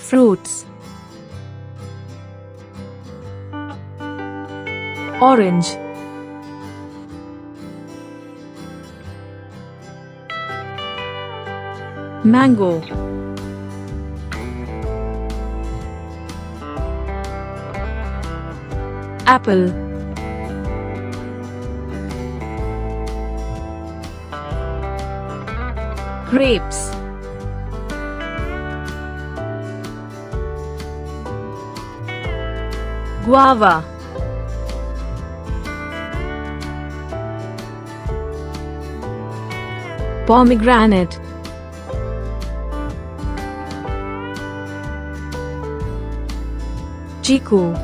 fruits? Orange, mango, apple, grapes, guava, pomegranate, chiku,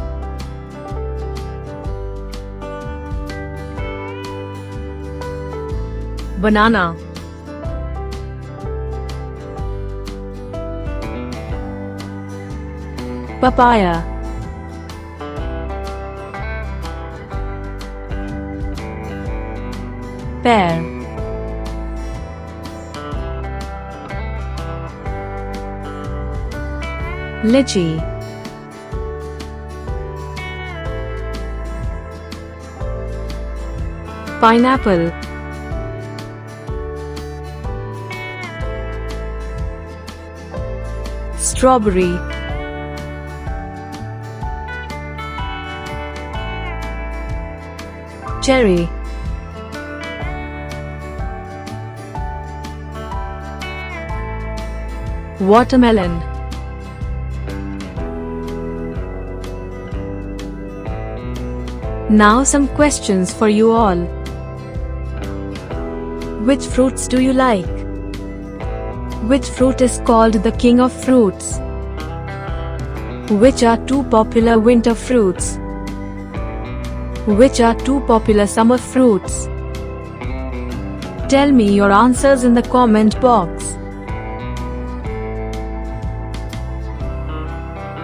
banana, papaya, pear, lychee, pineapple, strawberry, cherry, watermelon, Now some questions for you all. Which fruits do you like? Which fruit is called the king of fruits? Which are two popular winter fruits? Which are two popular summer fruits? Tell me your answers in the comment box.